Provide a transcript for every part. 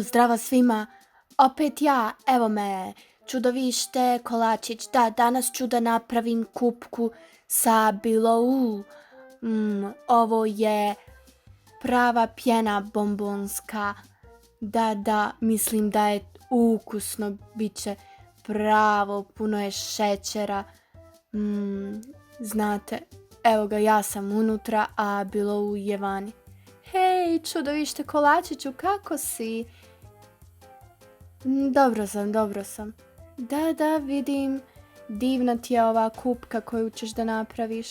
Zdravo svima, opet ja, evo me, čudovište, kolačić, da, danas ću da napravim kupku sa Bilou. Ovo je prava pjena bombonska, da, mislim da je ukusno, bit će pravo, puno je šećera, znate, evo ga, ja sam unutra, a Bilou je vani. Hej, čudovište kolačiću, kako si? Dobro sam. Da, vidim. Divna ti je ova kupka koju ćeš da napraviš.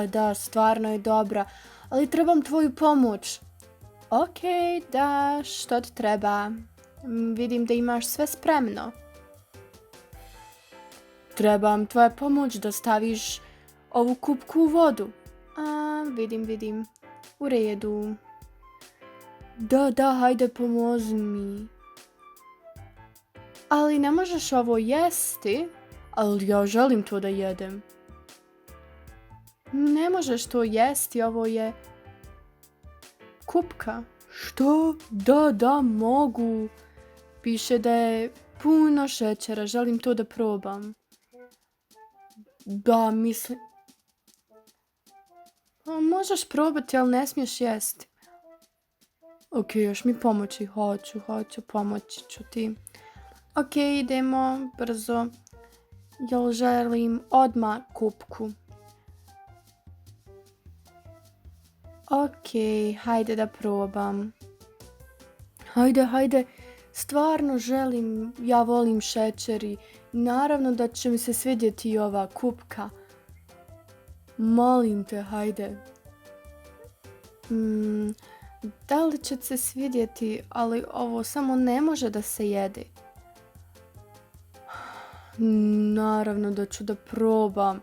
Da, stvarno je dobra. Ali trebam tvoju pomoć. Okej, da, što ti treba? Vidim da imaš sve spremno. Trebam tvoja pomoć da staviš ovu kupku u vodu. Vidim. U redu. Da, hajde pomozi mi. Ali ne možeš ovo jesti, ali ja želim to da jedem. Ne možeš to jesti, ovo je kupka. Što? Da, mogu. Piše da je puno šećera, želim to da probam. Da, mislim... Možeš probati, ali ne smiješ jesti. Ok, još mi pomoći, hoću, pomoći ću ti. Ok, idemo brzo. Jel želim odmah kupku? Ok, hajde da probam. Hajde, stvarno želim, ja volim šećer i naravno da će mi se svidjeti i ova kupka. Molim te, hajde. Da li će se svidjeti, ali ovo samo ne može da se jede. Naravno da ću da probam.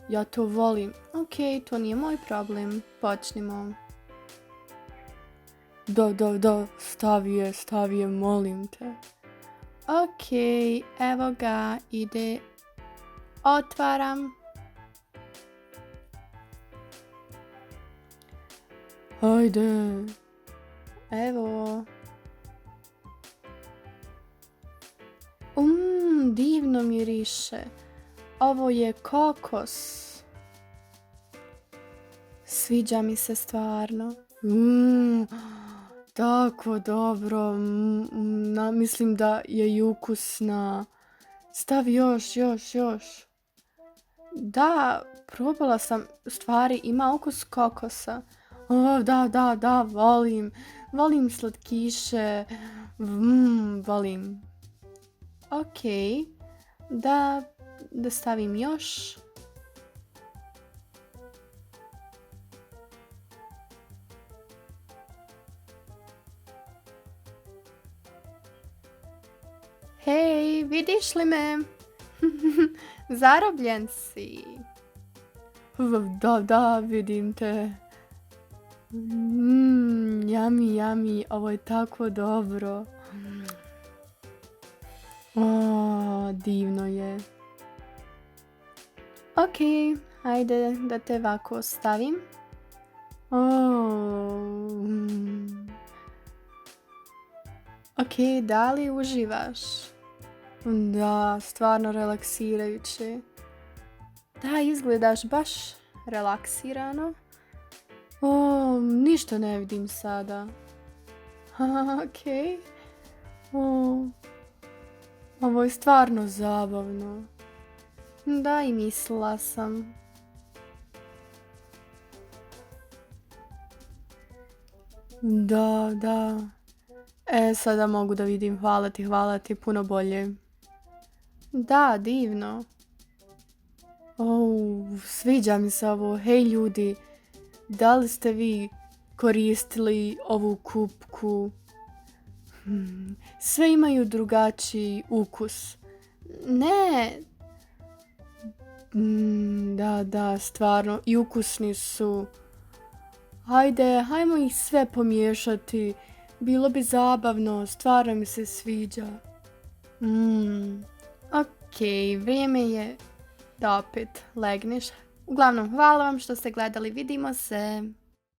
Ja to volim. Ok, to nije moj problem. Počnimo. Da, stavi je, molim te. Ok, evo ga, ide. Otvaram. Hajde. Evo. Divno miriše. Ovo je kokos. Sviđa mi se stvarno. Tako dobro. Mislim da je i ukusna. Stavi još. Da, probala sam. Stvari, ima ukus kokosa. Da, volim. Volim slatkiše. Volim. Ok, da stavim još. Hej, vidiš li me? Zarobljen si. Da, vidim te. Yummy, ovo je tako dobro. Divno je. Ok, hajde da te ovako stavim. Ok, da li uživaš? Da, stvarno relaksirajuće. Da, izgledaš baš relaksirano. Ništa ne vidim sada. Ok. Ovo je stvarno zabavno. Da, i mislila sam. Da. Sada mogu da vidim, hvala ti, puno bolje. Da, divno. Sviđa mi se ovo. Hej ljudi, da li ste vi koristili ovu kupku? Sve imaju drugačiji ukus. Ne. Da, stvarno, i ukusni su. Hajmo ih sve pomiješati. Bilo bi zabavno, stvarno mi se sviđa. Ok, vrijeme je da opet legneš. Uglavnom, hvala vam što ste gledali, vidimo se.